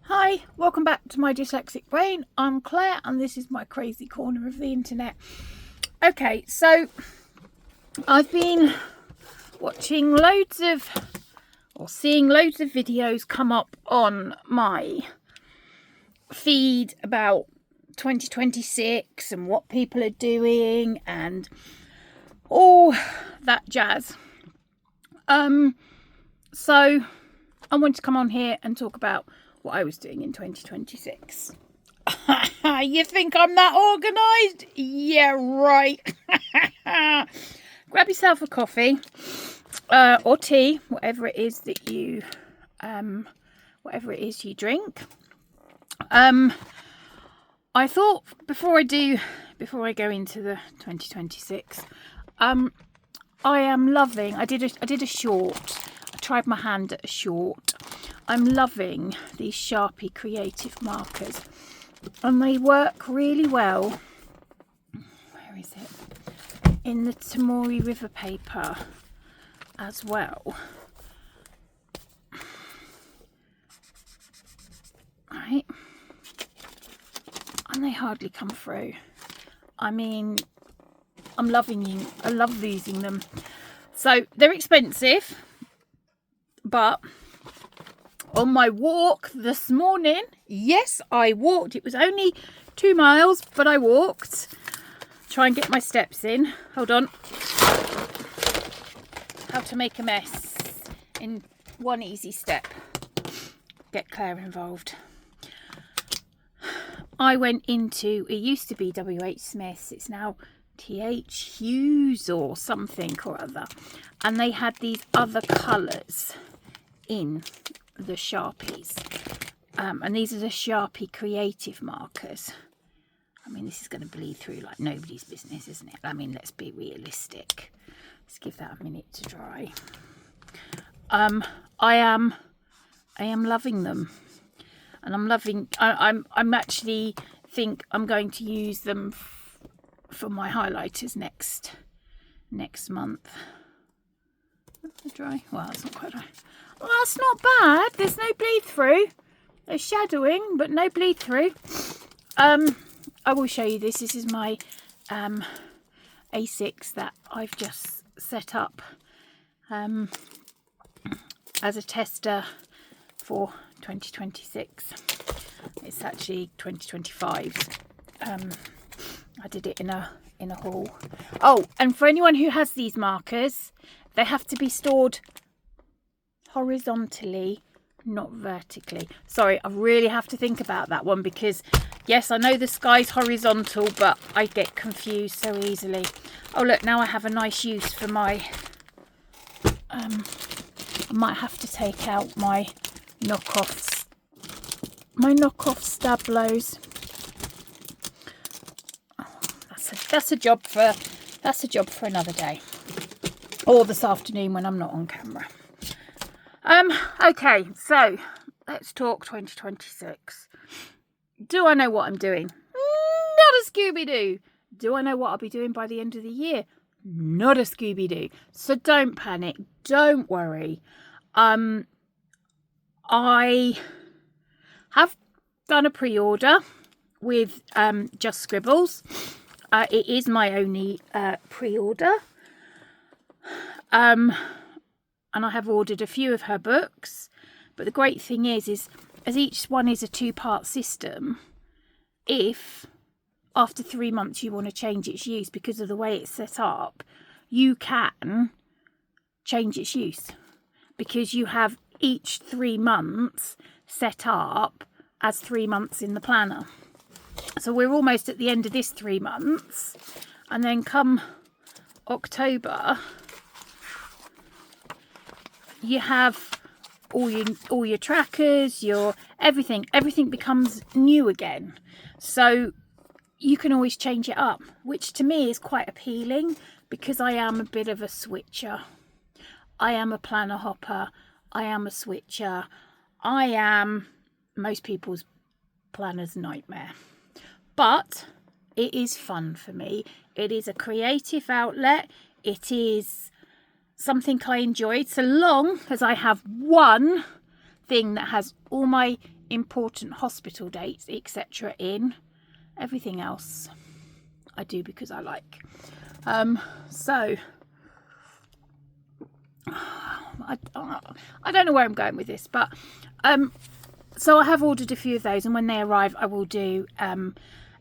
Hi, welcome back to my dyslexic brain. I'm Claire and this is my crazy corner of the internet. Okay, so I've been watching seeing loads of videos come up on my feed about 2026 and what people are doing and all that jazz. So I wanted to come on here and talk about what I was doing in 2026. You think I'm that organised? Yeah, right. Grab yourself a coffee or tea, whatever it is you drink. I thought before I go into the 2026, I am loving. I did a short. I tried my hand at a short. I'm loving these Sharpie creative markers, and they work really well. Where is it? In the Tamori River paper as well. Right, and they hardly come through. I mean, I love using them. So they're expensive, but on my walk this morning, yes, I walked. It was only 2 miles, but I walked. Try and get my steps in. Hold on. How to make a mess in one easy step. Get Claire involved. I went into, it used to be WH Smith's, it's now TH Hughes or something or other. And they had these other colours in the Sharpies, and these are the Sharpie creative markers. I mean, this is going to bleed through like nobody's business, isn't it? I mean, let's be realistic. Let's give that a minute to dry. I am loving them, and I'm actually think I'm going to use them for my highlighters next month. Dry. Well, it's not quite dry. Well, that's not bad. There's no bleed through. There's shadowing, but no bleed through. I will show you this. This is my A6 that I've just set up as a tester for 2026. It's actually 2025. I did it in a haul. Oh, and for anyone who has these markers, they have to be stored horizontally, not vertically. Sorry, I really have to think about that one, because yes, I know the sky's horizontal, but I get confused so easily. Oh look, now I have a nice use for my I might have to take out my knockoff Stablos. Oh, that's a job for another day, or this afternoon when I'm not on camera. Okay, so let's talk 2026. Do I know what I'm doing? Not a Scooby-Doo. Do I know what I'll be doing by the end of the year? Not a Scooby-Doo. So don't panic. Don't worry. I have done a pre-order with Just Scribbles. It is my only pre-order. And I have ordered a few of her books. But the great thing is as each one is a 2-part system, if after 3 months you want to change its use because of the way it's set up, you can change its use, because you have each 3 months set up as 3 months in the planner. So we're almost at the end of this 3 months, and then come October, you have all your trackers, your everything becomes new again. So you can always change it up, which to me is quite appealing, because I am a bit of a switcher. I am a planner hopper. I am a switcher. I am most people's planner's nightmare. But it is fun for me. It is a creative outlet. It is something I enjoyed, so long as I have one thing that has all my important hospital dates, etc. in. Everything else I do because I like. So I don't know where I'm going with this, but so I have ordered a few of those, and when they arrive I will do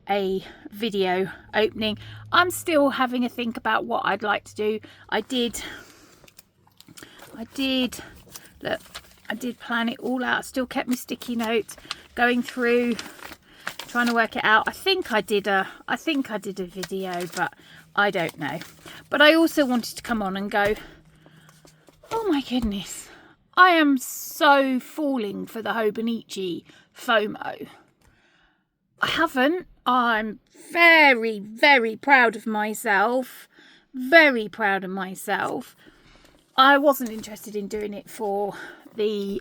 a video opening. I'm still having a think about what I'd like to do. I did plan it all out. I still kept my sticky notes, going through, trying to work it out. I think I did a video, but I don't know. But I also wanted to come on and go, oh my goodness, I am so falling for the Hobonichi FOMO. I haven't. I'm very, very proud of myself. Very proud of myself. I wasn't interested in doing it for the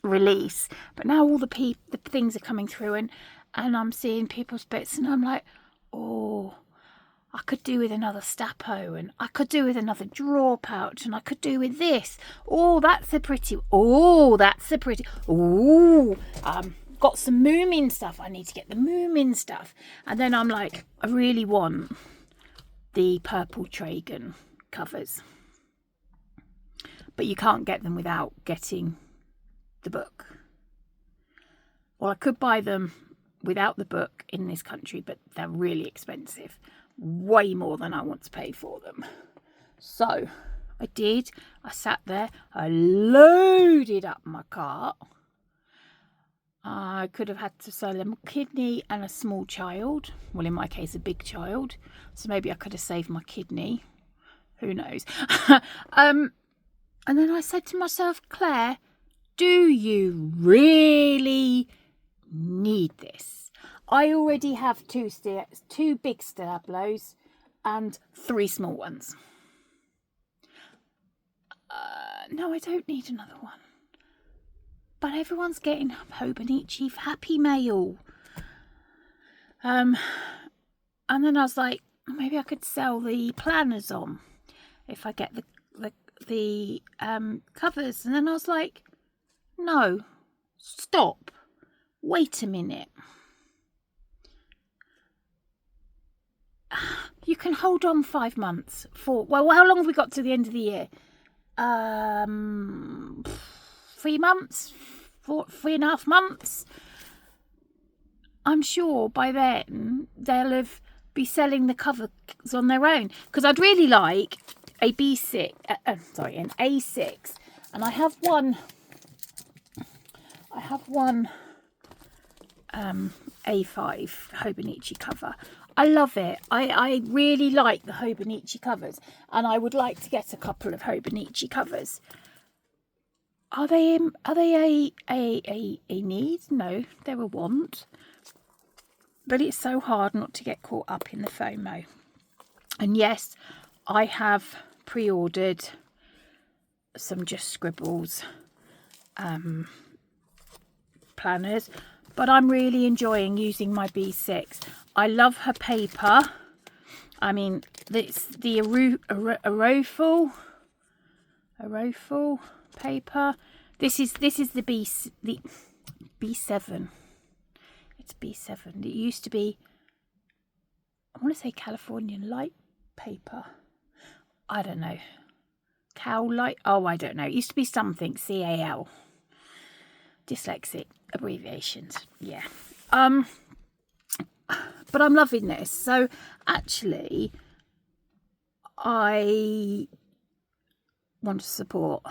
release, but now all the things are coming through, and I'm seeing people's bits, and I'm like, oh, I could do with another Stapo, and I could do with another drawer pouch, and I could do with this. Oh, that's a pretty. Oh, that's a pretty. Oh, got some Moomin stuff. I need to get the Moomin stuff. And then I'm like, I really want the purple Tragan covers, but you can't get them without getting the book. Well, I could buy them without the book in this country, but they're really expensive, way more than I want to pay for them. So I did. I sat there, I loaded up my cart. I could have had to sell a kidney and a small child. Well, in my case, a big child. So maybe I could have saved my kidney. Who knows? And then I said to myself, Claire, do you really need this? I already have two big Stablos and 3 small ones. No, I don't need another one. But everyone's getting Hobonichi Happy Mail. And then I was like, maybe I could sell the planners on if I get the covers. And then I was like, no, stop. Wait a minute. You can hold on 5 months for, well, how long have we got to the end of the year? 3 months, 3.5 months. I'm sure by then they'll be selling the covers on their own, because I'd really like a B6, an A6, and I have one A5 Hobonichi cover. I love it. I really like the Hobonichi covers, and I would like to get a couple of Hobonichi covers. Are they a need? No, they're a want. But it's so hard not to get caught up in the FOMO. And yes, I have pre-ordered some Just Scribbles planners, but I'm really enjoying using my B6. I love her paper. I mean, it's the Arofal paper. This is the B7. It's B7. It used to be, I want to say Californian light paper. I don't know. Cal light. Oh, I don't know. It used to be something CAL. Dyslexic abbreviations. Yeah. But I'm loving this. So actually, I want to support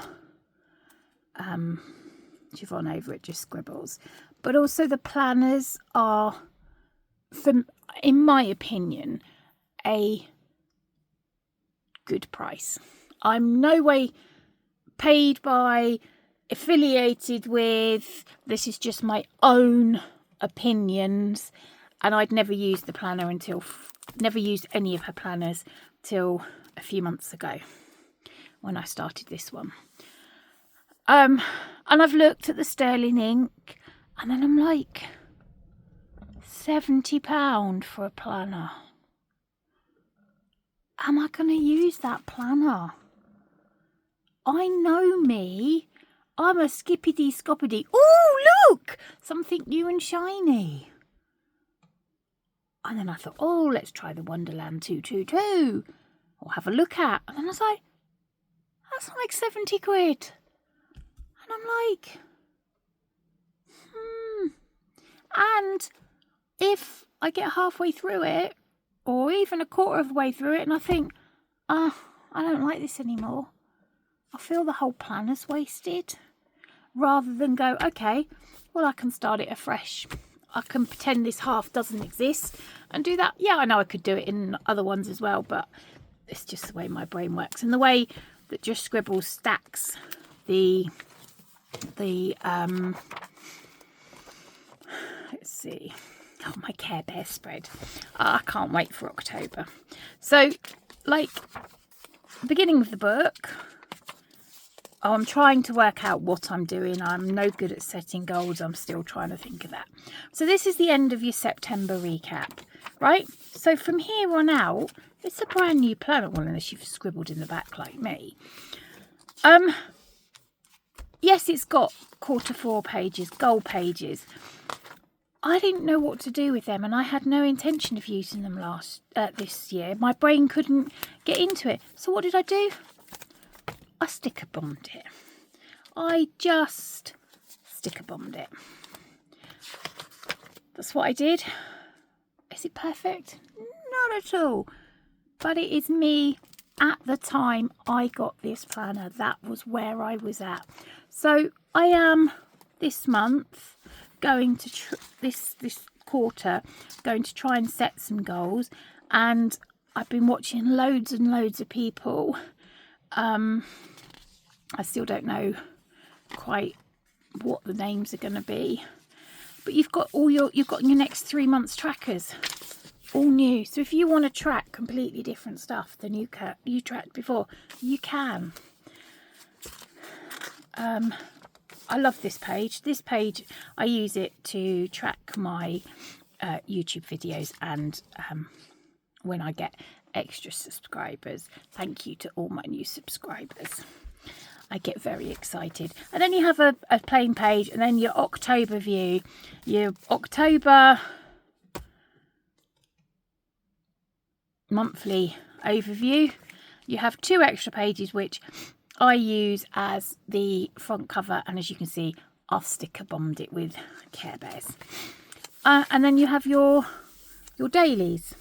Siobhan over at Just Scribbles, but also the planners are, in my opinion, a good price. I'm no way paid by, affiliated with. This is just my own opinions, and I'd never used the planner never used any of her planners till a few months ago when I started this one. And I've looked at the sterling ink, and then I'm like, £70 for a planner. Am I going to use that planner? I know me. I'm a skippity scoppity. Oh, look! Something new and shiny. And then I thought, oh, let's try the Wonderland 222. Or have a look at. And then I was like, that's like 70 quid. And I'm like, And if I get halfway through it, or even a quarter of the way through it, and I think, I don't like this anymore, I feel the whole planner's wasted. Rather than go, okay, well, I can start it afresh. I can pretend this half doesn't exist and do that. Yeah, I know I could do it in other ones as well, but it's just the way my brain works. And the way that Just Scribble stacks the let's see, oh, my Care Bear spread. I can't wait for October. So, like, beginning of the book, I'm trying to work out what I'm doing. I'm no good at setting goals. I'm still trying to think of that. So this is the end of your September recap, right? So from here on out, it's a brand new planner. Well, unless you've scribbled in the back like me. Yes, it's got quarter-4 pages, goal pages. I didn't know what to do with them, and I had no intention of using them this year. My brain couldn't get into it. So what did I do? I sticker bombed it. I just sticker bombed it. That's what I did. Is it perfect? Not at all. But it is me at the time I got this planner. That was where I was at. So I am this month going to this quarter going to try and set some goals, and I've been watching loads and loads of people. I still don't know quite what the names are going to be, but you've got your next 3 months trackers, all new. So if you want to track completely different stuff than you tracked before, you can. I love this page. This page, I use it to track my YouTube videos and when I get extra subscribers. Thank you to all my new subscribers. I get very excited. And then you have a plain page, and then your October view, your October monthly overview. You have 2 extra pages, which I use as the front cover, and as you can see, I've sticker bombed it with Care Bears. And then you have your dailies.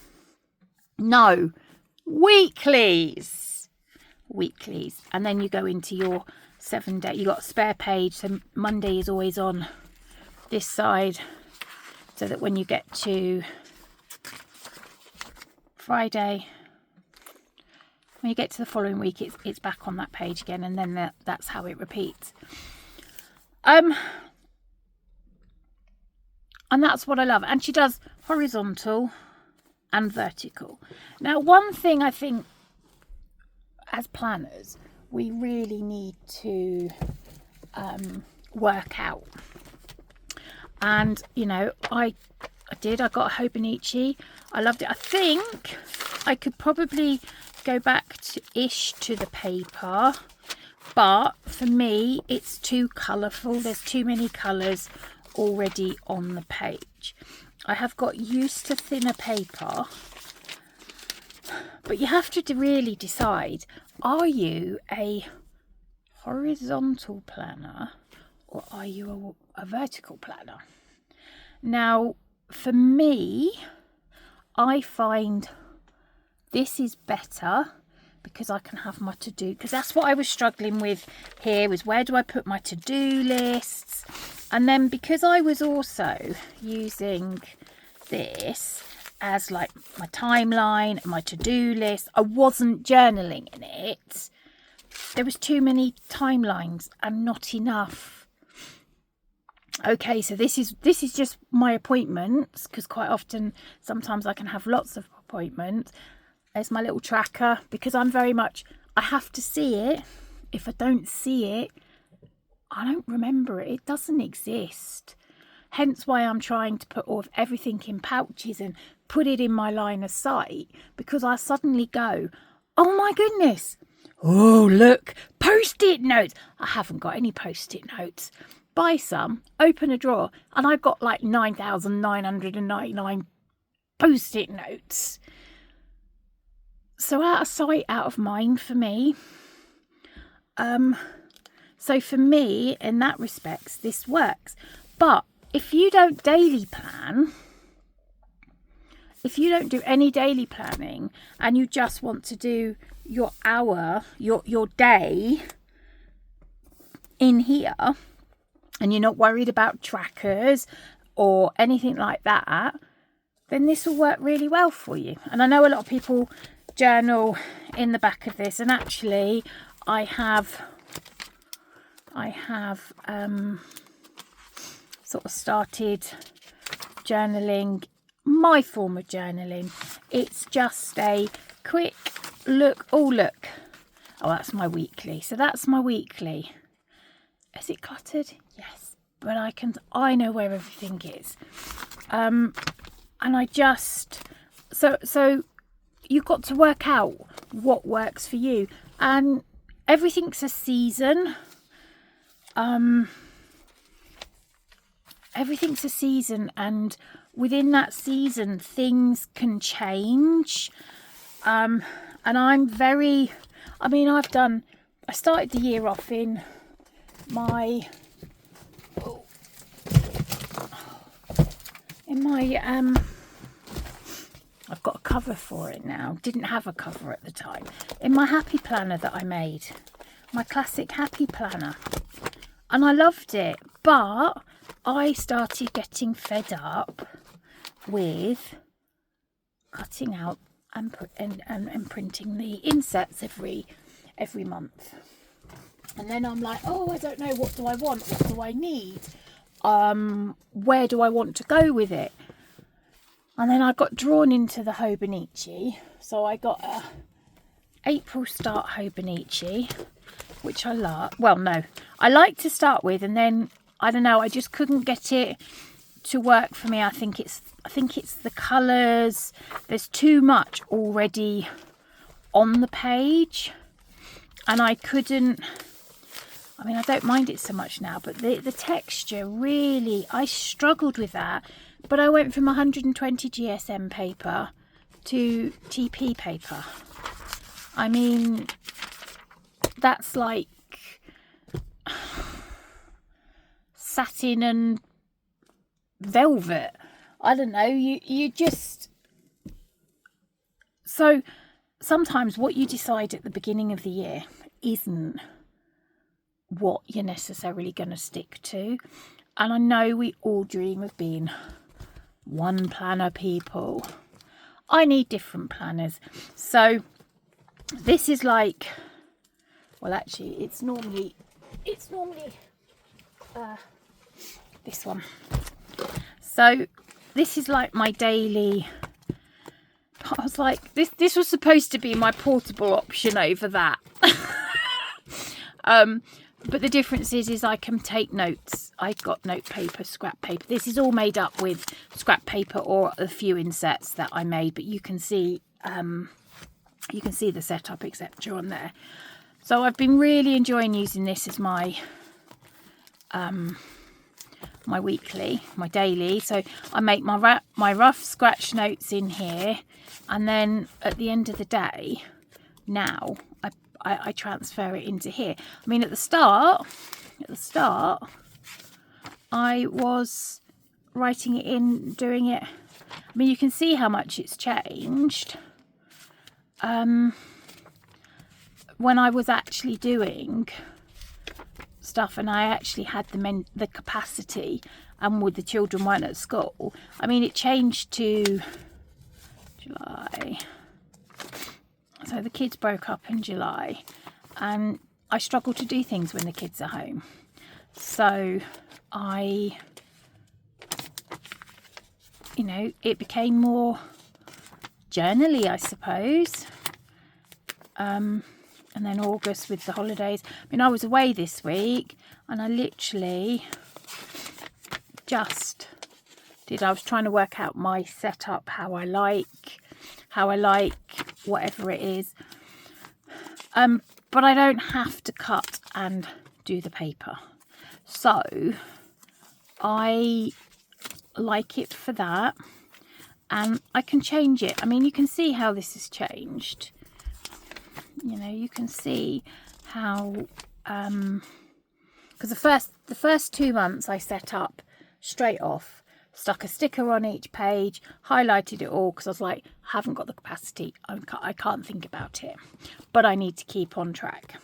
No, weeklies. And then you go into your 7 day. You got a spare page, so Monday is always on this side, so that when you get to Friday, when you get to the following week, it's back on that page again, and then that's how it repeats. And that's what I love. And she does horizontal and vertical. Now, one thing I think as planners we really need to work out, and you know, I got a hobonichi. I loved it. I think I could probably go back to the paper, but for me it's too colourful. There's too many colours already on the page. I have got used to thinner paper, but you have to really decide, are you a horizontal planner or are you a vertical planner? Now, for me, I find this is better because I can have my to-do, because that's what I was struggling with here, was where do I put my to-do lists? And then because I was also using this as like my timeline, my to-do list, I wasn't journaling in it. There was too many timelines and not enough. Okay, so this is just my appointments, because quite often, sometimes I can have lots of appointments. There's my little tracker, because I'm very much, I have to see it. If I don't see it, I don't remember it. It doesn't exist. Hence why I'm trying to put all of everything in pouches and put it in my line of sight, because I suddenly go, oh my goodness, oh, look, post-it notes. I haven't got any post-it notes. Buy some, open a drawer, and I've got like 9,999 post-it notes. So out of sight, out of mind for me. So for me, in that respect, this works. But if you don't daily plan, if you don't do any daily planning and you just want to do your hour, your day in here, and you're not worried about trackers or anything like that, then this will work really well for you. And I know a lot of people journal in the back of this, and actually I have sort of started journaling, my form of journaling. It's just a quick look. Oh, look. Oh, that's my weekly. So that's my weekly. Is it cluttered? Yes. But I know where everything is. And I just, so you've got to work out what works for you. And everything's a season. Everything's a season, and within that season things can change. And I started the year off in my I've got a cover for it now. Didn't have a cover at the time. In my happy planner that I made, my classic happy planner, and I loved it, but I started getting fed up with cutting out and printing the insets every month. And then I'm like, oh, I don't know, what do I want? What do I need? Where do I want to go with it? And then I got drawn into the hobonichi. So I got a April start hobonichi, which I love. Well, no, I like to start with, and then I don't know, I just couldn't get it to work for me. I think it's the colours. There's too much already on the page, and I couldn't. I mean, I don't mind it so much now, but the texture really, I struggled with that. But I went from 120 GSM paper to TP paper. I mean, that's like satin and velvet. I don't know, you just, so sometimes what you decide at the beginning of the year isn't what you're necessarily going to stick to. And I know we all dream of being one planner people. I need different planners. So this is like, well, actually it's normally this one. So this is like my daily. I was like, this was supposed to be my portable option over that. But the difference is I can take notes. I've got note paper, scrap paper. This is all made up with scrap paper or a few insets that I made, but you can see the setup, etc. on there. So I've been really enjoying using this as my my weekly, my daily. So I make my rough scratch notes in here, and then at the end of the day, now I transfer it into here. I mean, at the start, I was writing it in, doing it. I mean, you can see how much it's changed. When I was actually doing stuff and I actually had the capacity, and with the children weren't at school, I mean, it changed to July. So the kids broke up in July, and I struggle to do things when the kids are home. So it became more journally, I suppose. And then August with the holidays. I mean, I was away this week, and I literally just did. I was trying to work out my setup, how I like whatever it is. but I don't have to cut and do the paper. So I like it for that, and I can change it. I mean, you can see how this has changed. You know, you can see how, because the first 2 months I set up straight off, stuck a sticker on each page, highlighted it all, because I was like, I haven't got the capacity, I can't think about it, but I need to keep on track.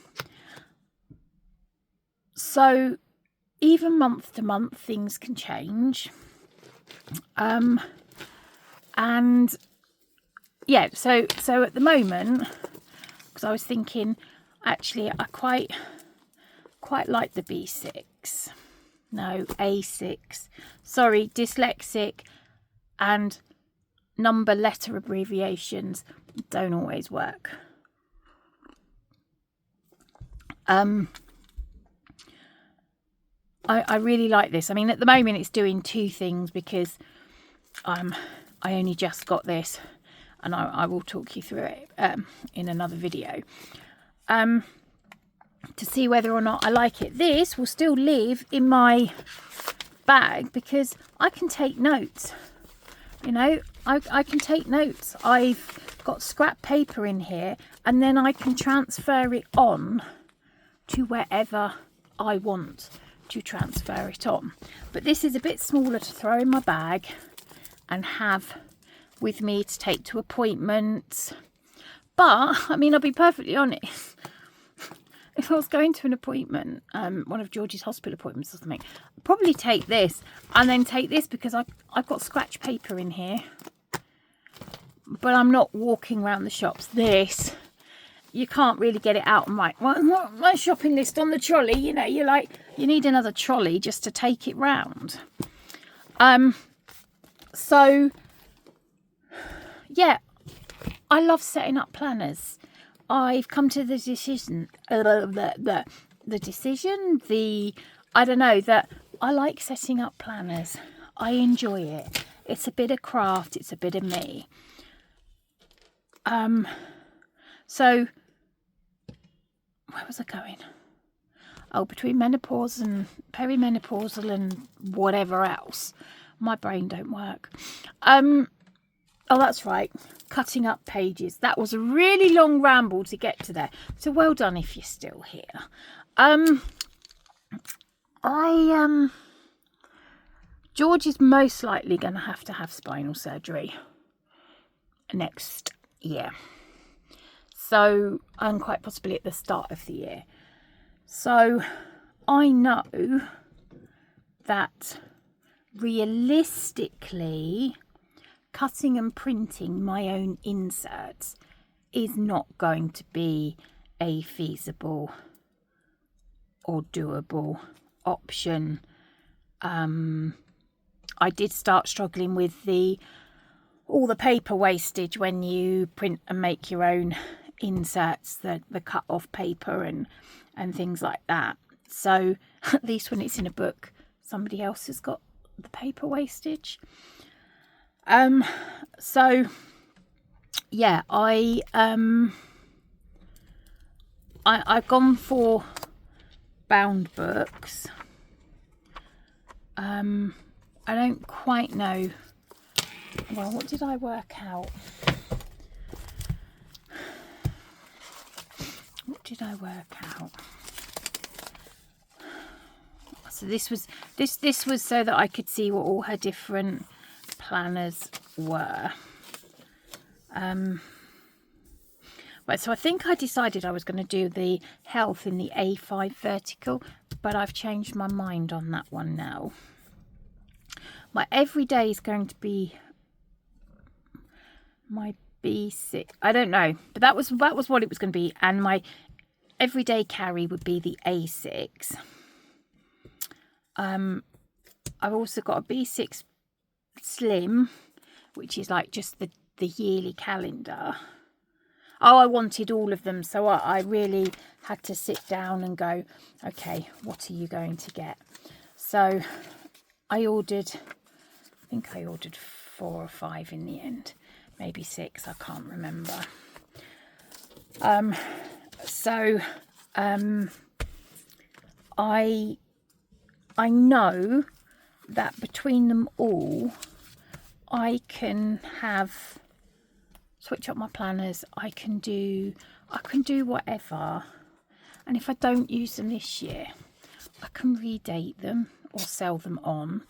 So even month to month things can change, and yeah, so at the moment, because I was thinking, actually I quite like the B6. No, A6. Sorry, dyslexic and number letter abbreviations don't always work. I really like this. I mean, at the moment it's doing two things, because I only just got this, and I will talk you through it in another video. To see whether or not I like it. This will still live in my bag because I can take notes. You know, I can take notes. I've got scrap paper in here, and then I can transfer it on to wherever I want to transfer it on. But this is a bit smaller to throw in my bag and have with me to take to appointments. But I mean, I'll be perfectly honest, if I was going to an appointment, one of George's hospital appointments or something, I'd probably take this and then take this, because I've got scratch paper in here. But I'm not walking around the shops. This, you can't really get it out and like, well, my shopping list on the trolley, you know, you're like, you need another trolley just to take it round. So, yeah, I love setting up planners. I've come to the decision, I don't know, that I like setting up planners. I enjoy it. It's a bit of craft. It's a bit of me. So where was I going? Oh, between menopause and perimenopausal and whatever else, my brain don't work. Oh, that's right. Cutting up pages. That was a really long ramble to get to there. So well done if you're still here. George is most likely going to have spinal surgery next year. So, and quite possibly at the start of the year. So I know that realistically, cutting and printing my own inserts is not going to be a feasible or doable option. I did start struggling with all the paper wastage when you print and make your own inserts, the cut off paper and things like that. So at least when it's in a book, somebody else has got the paper wastage. So yeah, I've gone for bound books. I don't quite know. Well, what did I work out? What did I work out? So this was so that I could see what all her different planners were. Right, so I think I decided I was going to do the health in the A5 vertical, but I've changed my mind on that one now. My everyday is going to be my B6. I don't know, but that was what it was going to be, and my everyday carry would be the A6. I've also got a B6 Slim, which is like just the yearly calendar. Oh, I wanted all of them, so I really had to sit down and go, okay, what are you going to get? So I think I ordered 4 or 5 in the end, maybe 6, I can't remember. So I know that between them all, I can switch up my planners. I can do whatever. And if I don't use them this year, I can redate them or sell them on.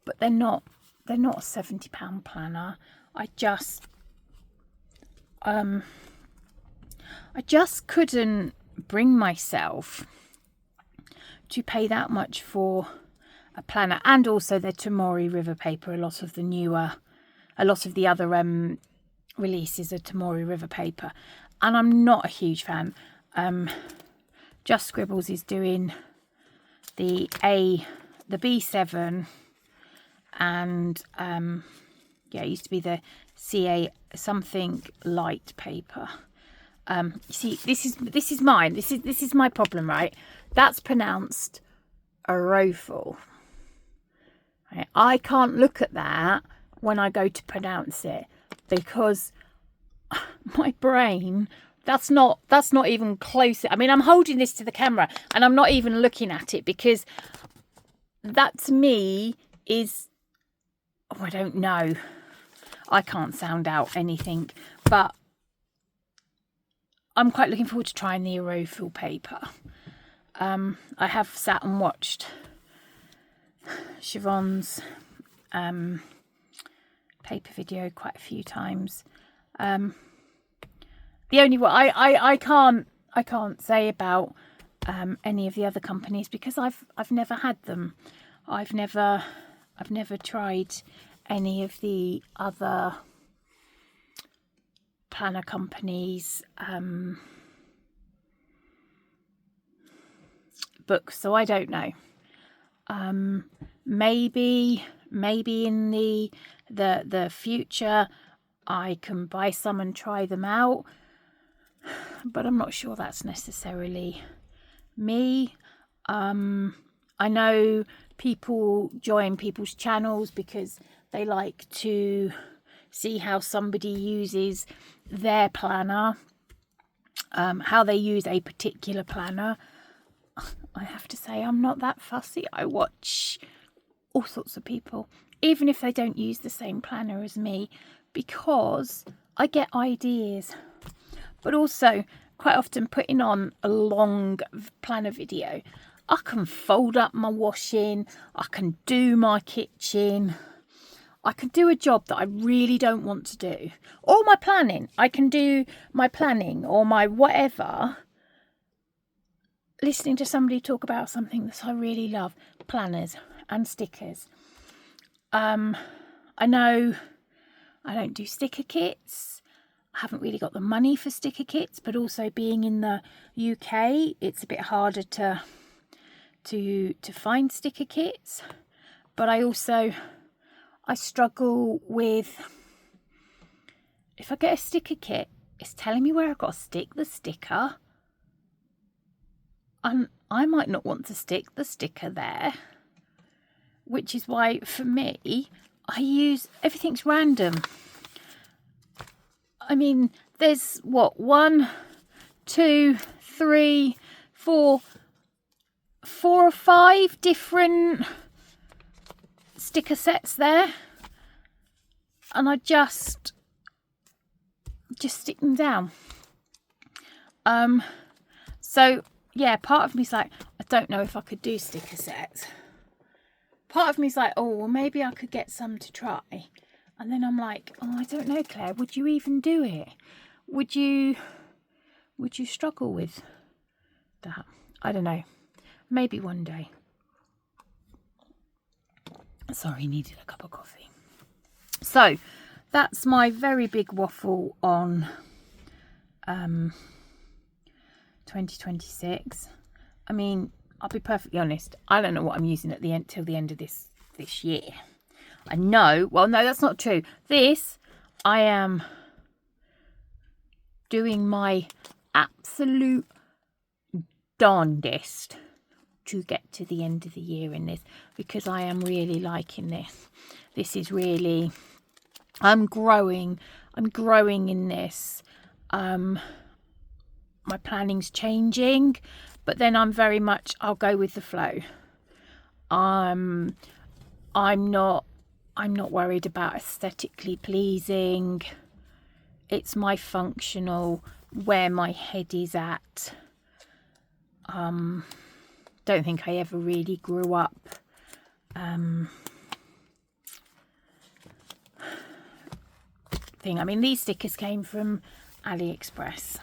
But they're not a £70 planner. I just couldn't bring myself to pay that much for a planner. And also the Tamori River paper. A lot of the other releases are Tamori River paper, and I'm not a huge fan. Just Scribbles is doing the B7, and it used to be the CA something light paper. See, this is mine. This is my problem, right? That's pronounced Arofal. Right? I can't look at that when I go to pronounce it, because my brain, that's not even close. I mean, I'm holding this to the camera and I'm not even looking at it, because that to me is, I don't know. I can't sound out anything, but I'm quite looking forward to trying the Arofal paper. I have sat and watched Siobhan's paper video quite a few times. The only one I can't say about any of the other companies, because I've never had them. I've never tried any of the other planner companies books, so I don't know. Maybe in the future I can buy some and try them out, but I'm not sure that's necessarily me. I know people join people's channels because they like to see how somebody uses their planner, how they use a particular planner. I have to say, I'm not that fussy. I watch all sorts of people, even if they don't use the same planner as me, because I get ideas. But also, quite often putting on a long planner video, I can fold up my washing, I can do my kitchen, I can do a job that I really don't want to do. Or my planning. I can do my planning or my whatever, listening to somebody talk about something that I really love. Planners and stickers. I know I don't do sticker kits. I haven't really got the money for sticker kits, but also being in the UK, it's a bit harder to find sticker kits. But I struggle with, if I get a sticker kit, it's telling me where I've got to stick the sticker, and I might not want to stick the sticker there, which is why for me I use, everything's random. I mean, there's what, 1, 2, 3, 4 or 5 different sticker sets there, and I just stick them down. So yeah, part of me's like, I don't know if I could do sticker sets. Part of me's like, oh well, maybe I could get some to try. And then I'm like, oh, I don't know, Claire, would you even do it? Would you struggle with that? I don't know. Maybe one day. Sorry, needed a cup of coffee. So that's my very big waffle on 2026. I mean, I'll be perfectly honest, I don't know what I'm using at the end till the end of this year. I know, well, no, that's not true. This, I am doing my absolute darndest to get to the end of the year in this, because I am really liking this. This is really, I'm growing in this. my planning's changing, but then I'm very much, I'll go with the flow. I'm not worried about aesthetically pleasing. It's my functional, where my head is at. Don't think I ever really grew up thing. I mean, these stickers came from AliExpress.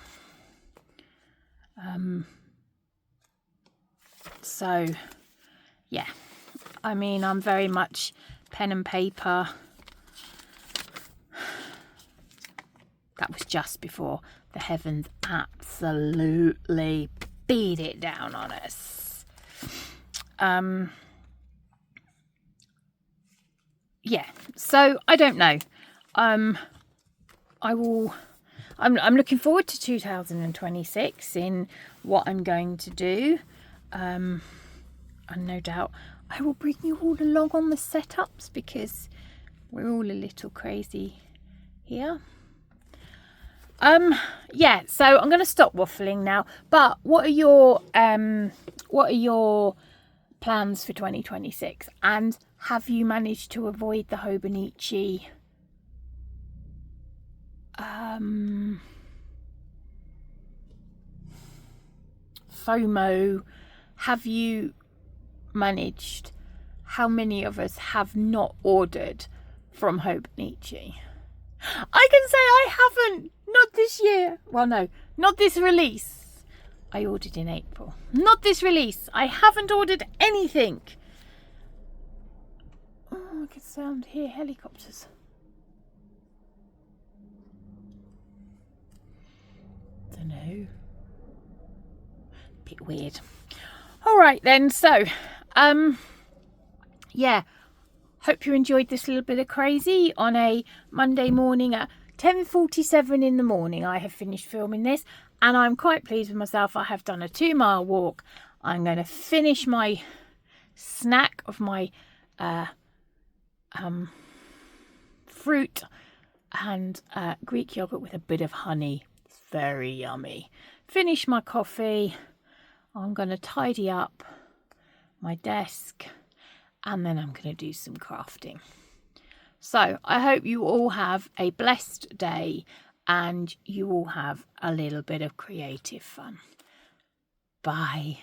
So yeah, I mean, I'm very much pen and paper. That was just before the heavens absolutely beat it down on us. Yeah, so I don't know. I'm looking forward to 2026 in what I'm going to do. And no doubt I will bring you all along on the setups, because we're all a little crazy here. Yeah, so I'm going to stop waffling now. But what are your plans for 2026? And have you managed to avoid the hobonichi FOMO? Have you managed? How many of us have not ordered from hobonichi? I can say I haven't. Not this year. Well, no, not this release. I ordered in April. Not this release. I haven't ordered anything. Oh, I can sound hear helicopters. Don't know. Bit weird. All right then. So, yeah. Hope you enjoyed this little bit of crazy on a Monday morning at 10:47 in the morning. I have finished filming this and I'm quite pleased with myself. I have done a 2-mile walk. I'm going to finish my snack of my fruit and Greek yogurt with a bit of honey. It's very yummy. Finish my coffee. I'm going to tidy up my desk. And then I'm going to do some crafting. So I hope you all have a blessed day and you all have a little bit of creative fun. Bye.